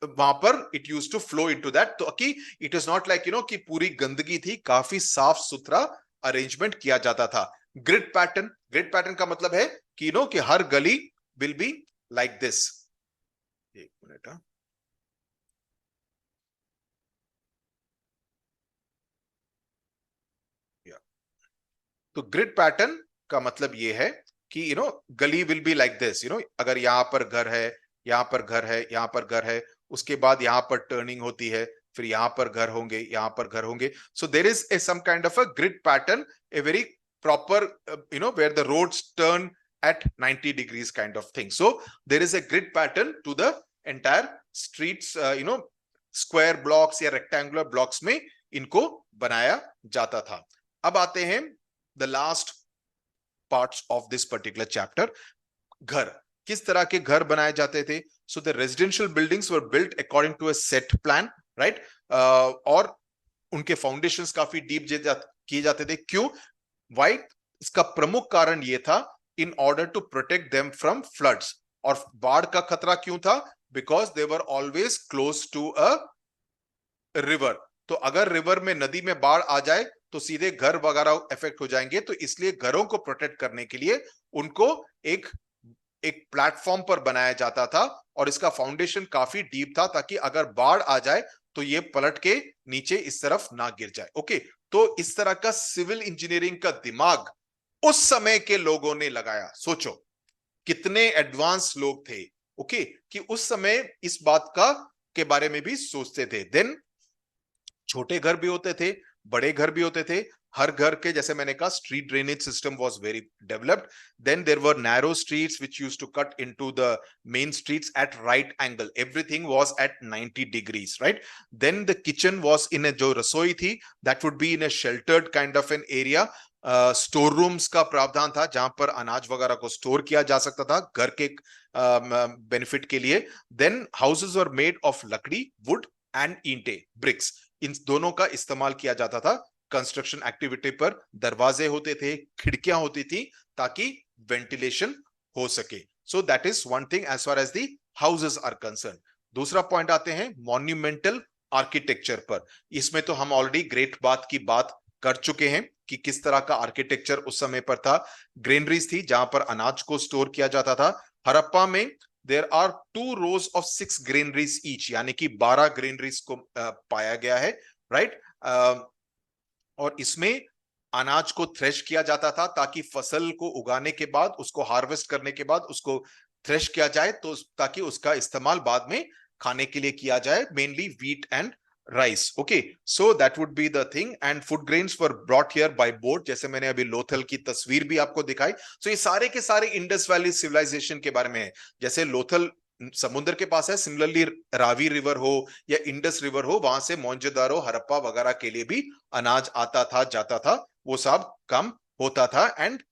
वहां पर it use to flow into that. तो कि इट इज नॉट लाइक कि पूरी गंदगी थी, काफी साफ सुथरा अरेंजमेंट किया जाता था. ग्रिड पैटर्न, ग्रिड पैटर्न का मतलब है कि हर गली विल बी लाइक दिस. एक मिनट. तो ग्रिड पैटर्न का मतलब ये है कि गली विल बी लाइक दिस, अगर यहाँ पर घर है, यहाँ पर घर है, यहाँ पर घर है, उसके बाद यहाँ पर टर्निंग होती है, फिर यहाँ पर घर होंगे, यहाँ पर घर होंगे. So there is a some kind of a grid pattern, a very proper, where the roads turn at 90 degrees kind of thing. So there is a grid pattern to the entire streets, square blocks या rectangular blocks में इनको बनाया जाता था. अब आते हैं the last parts of this particular chapter. घर, किस तरह के घर बनाए जाते थे? So the residential buildings were built according to a set plan, right? और उनके फाउंडेशंस काफी डीप किए जाते थे. क्यों? Why? इसका प्रमुख कारण ये था, in order to protect them from floods. और बाढ़ का खतरा क्यों था? Because they were always close to a river. तो अगर रिवर में, नदी में बाढ़ आ जाए तो सीधे घर वगैरह इफेक्ट हो जाएंगे. तो इसलिए घरों को प्रोटेक्ट करने के लिए उनको एक प्लेटफॉर्म पर बनाया जाता था, और इसका फाउंडेशन काफी डीप था ताकि अगर बाढ़ आ जाए तो ये पलट के नीचे इस तरफ ना गिर जाए. ओके, तो इस तरह का सिविल इंजीनियरिंग का दिमाग उस समय के लोगों ने लगाया. सोचो कितने एडवांस लोग थे, ओके, कि उस समय इस बात का के बारे में भी सोचते थे. देन छोटे घर भी होते थे, बड़े घर भी होते थे. हर घर के, जैसे मैंने कहा, street drainage system was very developed. Then there were narrow streets which used to cut into the main streets at right angle. Everything was at 90 degrees, right. Then the kitchen was in, जो रसोई थी, that would be in a sheltered kind of an area. Store rooms का प्रावधान था जहां पर अनाज वगैरह को स्टोर किया जा सकता था घर के बेनिफिट के लिए. Then houses were made of लकड़ी, वुड एंड ईंटें, ब्रिक्स. इन दोनों का इस्तेमाल किया जाता था कंस्ट्रक्शन एक्टिविटी पर. दरवाजे होते थे, खिड़कियां होती थी ताकि वेंटिलेशन हो सके. So that is one thing as far as the houses are concerned. दूसरा पॉइंट आते हैं मॉन्यूमेंटल आर्किटेक्चर पर. इसमें तो हम ऑलरेडी ग्रेट बात की बात कर चुके हैं कि किस तरह का आर्किटेक्चर उस समय पर था. ग्रेनरीज थी जहां पर अनाज को स्टोर किया जाता था. हड़प्पा में there are 2 rows of 6 granaries each, यानी कि 12 ग्रेनरीज को पाया गया है, राइट. और इसमें अनाज को थ्रेश किया जाता था ताकि फसल को उगाने के बाद, उसको हार्वेस्ट करने के बाद उसको थ्रेश किया जाए, तो ताकि उसका इस्तेमाल बाद में खाने के लिए किया जाए, mainly wheat and rice. Okay, so that would be the thing. And food grains were brought here by boat, जैसे मैंने अभी लोथल की तस्वीर भी आपको दिखाई. So ये सारे के सारे इंडस वैली सिविलाइजेशन के बारे में है. जैसे लोथल समुद्र के पास है, सिमिलरली रावी रिवर हो या इंडस रिवर हो, वहां से मोहनजोदारो, हड़प्पा वगैरह के लिए भी अनाज आता था, जाता था, वो सब काम होता था. एंड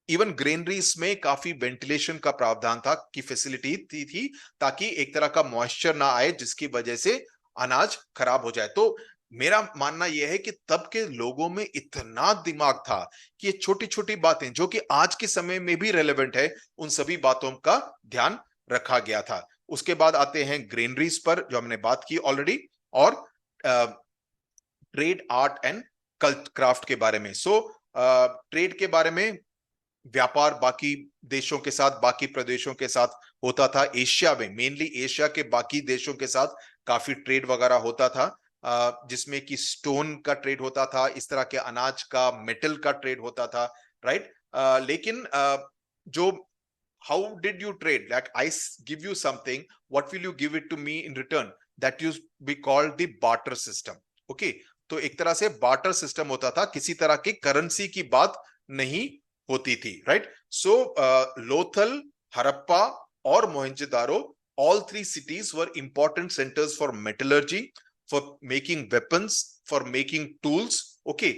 इवन ग्रेनरीज में काफी वेंटिलेशन का प्रावधान था, की फैसिलिटी थी ताकि एक तरह का मॉइस्चर ना आए जिसकी वजह से अनाज खराब हो जाए. तो मेरा मानना यह है कि तब के लोगों में इतना दिमाग था कि ये छोटी छोटी बातें जो कि आज के समय में भी रेलेवेंट है, उन सभी बातों का ध्यान रखा गया था. उसके बाद आते हैं ग्रेनरीज पर, जो हमने बात की ऑलरेडी, और ट्रेड, आर्ट एंड क्राफ्ट के बारे में. सो ट्रेड के बारे में, व्यापार बाकी देशों के साथ, बाकी प्रदेशों के साथ होता था. एशिया में, मेनली एशिया के बाकी देशों के साथ काफी ट्रेड वगैरह होता था, जिसमें कि स्टोन का ट्रेड होता था, इस तरह के अनाज का, मेटल का ट्रेड होता था, राइट. लेकिन जो how did you trade, like I give you something, what will you give it to me in return, that use be called the barter system. Okay, तो एक तरह से बार्टर सिस्टम होता था, किसी तरह की करेंसी की बात नहीं होती थी, राइट. सो लोथल, हड़प्पा और Mohenjodaro, all 3 cities were important centers for metallurgy, for making weapons, for making tools. Okay,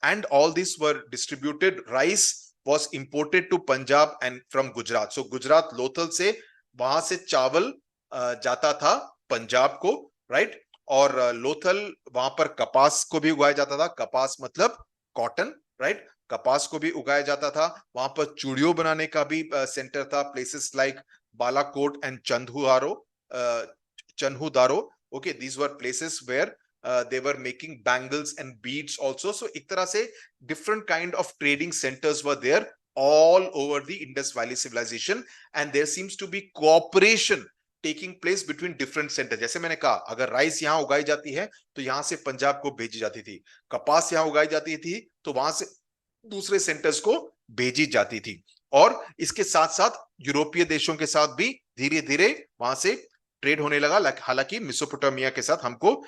and all these were distributed. Rice was imported to Punjab and from Gujarat. So Gujarat, Lothal से, वहां से चावल जाता था पंजाब को, right. और लोथल, वहां पर कपास को भी उगाया जाता था. कपास मतलब कॉटन, राइट. कपास को भी उगाया जाता था. वहां पर चूड़ियों बनाने का भी सेंटर था. Places like Balakot and Chanhudaro. Okay, these were places where they were making bangles and beads also. So एक तरह से different kind of trading centers were there all over the Indus Valley civilization, and there seems to be cooperation taking place between different centers. जैसे मैंने कहा, अगर rice यहाँ उगाई जाती है तो यहाँ से पंजाब को भेजी जाती थी. कपास यहाँ उगाई जाती थी तो वहां से दूसरे सेंटर्स को भेजी जाती थी। और इसके साथ साथ यूरोपीय देशों के साथ भी धीरे धीरे वहां से ट्रेड होने लगा। हालांकि मेसोपोटामिया के साथ हमको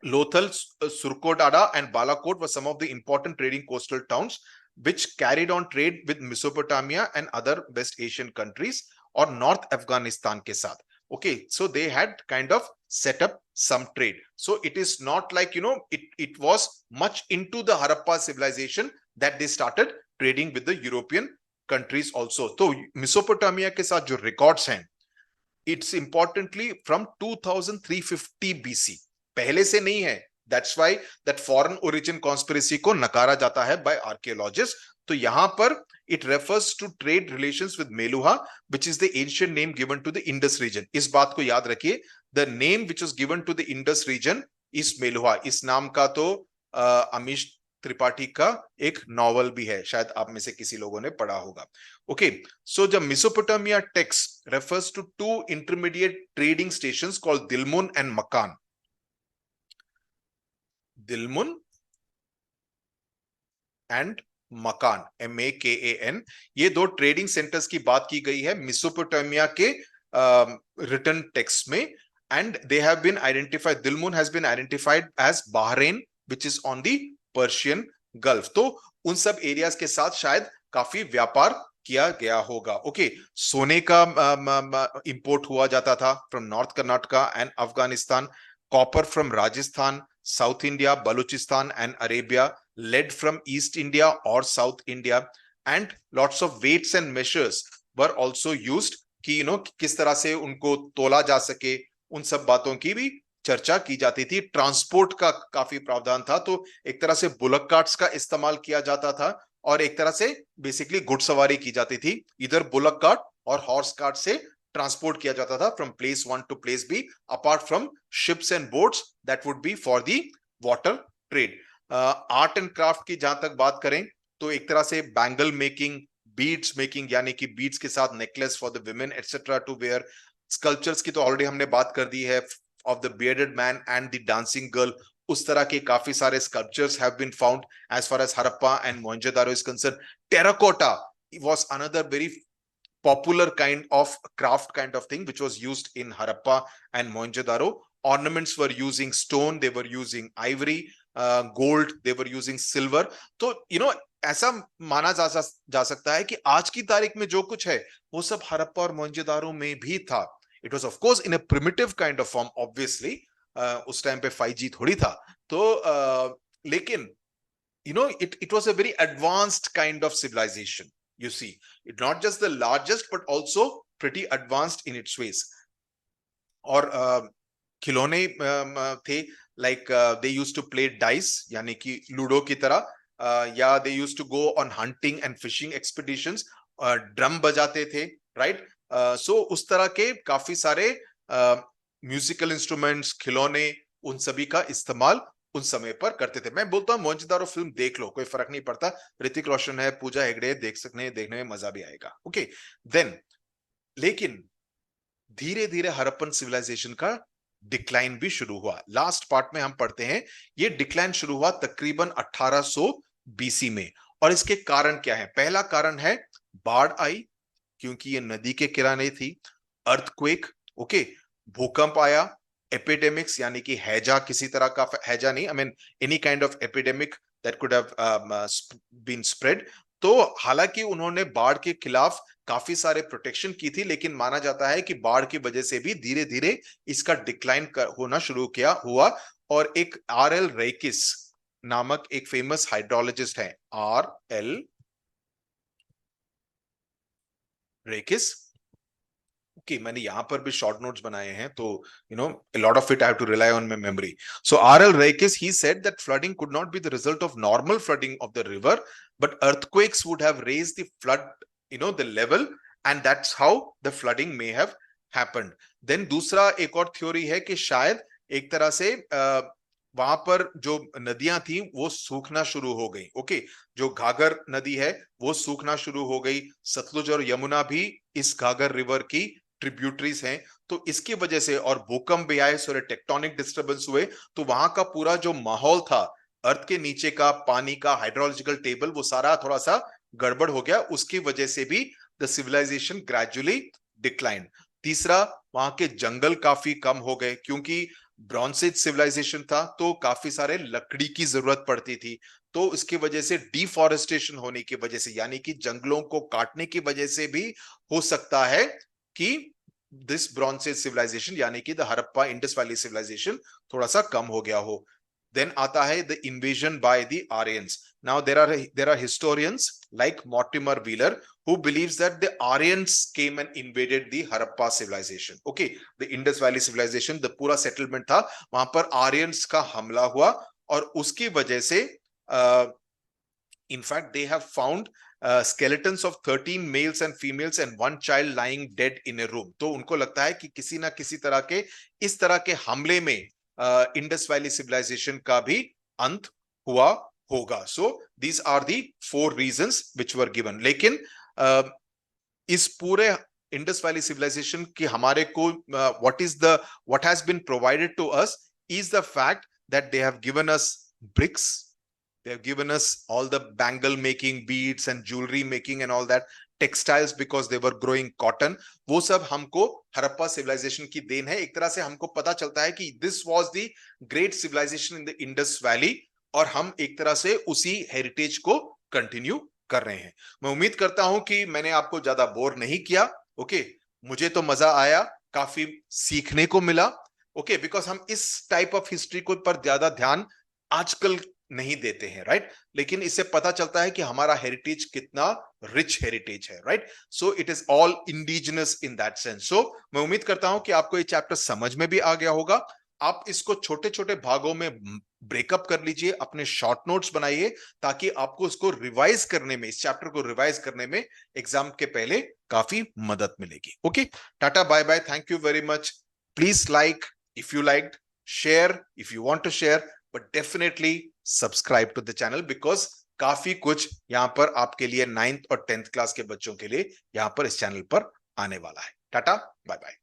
Lothal, Surkodada, and Balakot were some of the important trading coastal towns which carried on trade with Mesopotamia and other West Asian countries or North Afghanistan ke saath. Okay, so they had kind of set up some trade. So it is not like, it was much into the Harappa civilization that they started trading with the European countries also. So Mesopotamia ke saath jo records hain, it's importantly from 2350 BC. पहले से नहीं है। That's why that foreign origin conspiracy को नकारा जाता है by archaeologist. तो यहां पर it refers to trade relations with Meluha which is the ancient name given to the Indus region. इस बात को याद रखिए, the name which was given to the Indus region is Meluha. इस नाम का तो अमीश त्रिपाठी का एक नॉवल भी है, शायद आप में से किसी लोगों ने पढ़ा होगा। Okay, so the Mesopotamia text refers to to intermediate trading stations called Dilmun and Makan. Dilmun and Makan, MAKAN, ये दो ट्रेडिंग सेंटर्स की बात की गई है मेसोपोटामिया के रिटन टेक्स्ट में। And they have been identified, Dilmun has been identified as Bahrain which is on the Persian Gulf. तो उन सब एरियाज के साथ शायद काफी व्यापार किया गया होगा। ओके, सोने का इंपोर्ट हुआ जाता था from north Karnataka and Afghanistan, copper from Rajasthan, South India, Balochistan and Arabia, lead from East India or South India, and lots of weights and measures were also used कि किस तरह से उनको तोला जा सके, उन सब बातों की भी चर्चा की जाती थी। ट्रांसपोर्ट का काफी प्रावधान था, तो एक तरह से बुलक कार्ट्स का इस्तेमाल किया जाता था और एक तरह से बेसिकली घुड़सवारी की जाती थी। इधर बुलक कार्ट और हॉर्स कार्ट से ट्रांसपोर्ट किया जाता था from place one to place B, apart from ships and boats that would be for the water trade. Art and craft की जहां तक बात करें तो एक तरह से बैंगल मेकिंग, बीड्स मेकिंग, यानी कि बीड्स के साथ necklace for the women etcetera to wear. Sculptures की तो ऑलरेडी हमने बात कर दी है, of the bearded man and the dancing girl. उस तरह के काफी सारे sculptures have been found as far as Harappa and Mohenjodaro is concern. Terracotta was another very popular kind of craft kind of thing which was used in Harappa and Mohenjo-daro. Ornaments were using stone, they were using ivory, gold, they were using silver. तो ऐसा माना जा सकता है कि आज की तारीख में जो कुछ है वो सब हरप्पा और मोहनजोदारो में भी था। It was of course in a primitive kind of form obviously, उस टाइम पे 5G थोड़ी था, तो लेकिन it was a very advanced kind of civilization. You see, it's not just the largest but also pretty advanced in its ways. और खिलौने थे, like they used to play dice, यानी कि लूडो की तरह, या they used to go on hunting and fishing expeditions, drum बजाते थे, right? So उस तरह के काफी सारे म्यूजिकल इंस्ट्रूमेंट्स, खिलौने, उन सभी का इस्तेमाल उन समय पर करते थे। मैं बोलता हूं मोहनजोदारो फिल्म देख लो, कोई फर्क नहीं पड़ता, ऋतिक रोशन है, पूजा हेगड़े, देखने में मजा भी आएगा। ओके, देन लेकिन धीरे धीरे हरप्पन सिविलाइजेशन का डिक्लाइन भी शुरू हुआ। लास्ट पार्ट में हम पढ़ते हैं ये डिक्लाइन शुरू हुआ तकरीबन 1800 BC में। और इसके कारण क्या है? पहला कारण है बाढ़ आई, क्योंकि ये नदी के किनारे थी। अर्थक्वेक, ओके, भूकंप आया। एपिडेमिक्स, यानी कि हैजा, किसी तरह का हैजा नहीं, I mean any kind of epidemic that could have been spread. तो हालांकि उन्होंने बाढ़ के खिलाफ काफी सारे प्रोटेक्शन की थी, लेकिन माना जाता है कि बाढ़ की वजह से भी धीरे धीरे इसका डिक्लाइन होना शुरू हुआ। और एक RL रेकिस नामक एक फेमस हाइड्रोलॉजिस्ट है, RL रेकिस। Okay, मैंने यहां पर भी शॉर्ट नोट्स बनाए हैं, तो a lot of it I have to rely on my memory. So RL Reikis, he said that flooding could not be the result of normal flooding of the river, but earthquakes would have raised the flood, the level, and that's how the flooding may have happened. Then दूसरा एक और theory है कि शायद एक तरह से वहां पर जो नदियां थी वो सूखना शुरू हो गई। ओके, जो घाघर नदी है वो सूखना शुरू हो गई। सतलुज और यमुना भी इस घाघर रिवर की ट्रिब्यूटरीज हैं, तो इसकी वजह से, और भूकंप भी आए, सारे टेक्टोनिक डिस्टर्बेंस हुए, तो वहां का पूरा जो माहौल था अर्थ के नीचे का पानी का हाइड्रोलॉजिकल टेबल वो सारा थोड़ा सा गड़बड़ हो गया, उसकी वजह से भी द सिविलाइजेशन ग्रेजुअली डिक्लाइन। तीसरा, वहां के जंगल काफी कम हो गए, क्योंकि ब्रॉन्ज एज सिविलाइजेशन था तो काफी सारे लकड़ी की जरूरत पड़ती थी, तो इसकी वजह से डिफॉरेस्टेशन होने की वजह से, यानी कि जंगलों को काटने की वजह से भी हो सकता है कि दिस ब्रॉन्ज एज सिविलाइजेशन यानी कि the Harappa Indus valley civilization थोड़ा सा कम हो गया हो। Then आता है the invasion by the Aryans. Now there are historians like Mortimer Wheeler who believes that the Aryans came and invaded the Harappa civilization. Okay, the Indus Valley civilization, the पूरा settlement था, वहां पर Aryans का हमला हुआ और उसकी वजह से in fact they have found skeletons of 13 males and females and one child lying dead in a room. तो उनको लगता है कि किसी ना किसी तरह के इस तरह के हमले में इंडस वैली सिविलाइजेशन का भी अंत हुआ होगा। So these are the 4 reasons which were given. लेकिन इस पूरे इंडस वैली सिविलाइजेशन की हमारे को what has been provided to us is the fact that they have given us bricks, they have given us all the bangle making, beads and jewelry making and all that, textiles because they were growing cotton. वो सब हमको Harappa civilisation की then है। एक तरह से हमको पता चलता है कि this was the great civilisation in the Indus valley और हम एक तरह से उसी हेरिटेज को कंटिन्यू कर रहे हैं। मैं उम्मीद करता हूं कि मैंने आपको ज्यादा बोर नहीं किया। ओके, मुझे तो मजा आया, काफी सीखने को मिला। ओके, बिकॉज हम इस टाइप ऑफ हिस्ट्री को पर ज्यादा ध्यान आजकल नहीं देते हैं, राइट? लेकिन इससे पता चलता है कि हमारा हेरिटेज कितना रिच हेरिटेज है, right? So it is all indigenous in that sense. So मैं उम्मीद करता हूं कि आपको ये चैप्टर समझ में भी आ गया होगा। आप इसको छोटे छोटे भागों में ब्रेकअप कर लीजिए, अपने शॉर्ट नोट्स बनाइए, ताकि आपको इसको रिवाइज करने में, इस चैप्टर को रिवाइज करने में एग्जाम के पहले काफी मदद मिलेगी। Okay, tata, bye bye, thank you very much. Please like if you liked, share if you want to share, but definitely subscribe to the channel because काफी कुछ यहां पर आपके लिए 9th और 10th क्लास के बच्चों के लिए यहां पर इस चैनल पर आने वाला है। Tata, bye bye.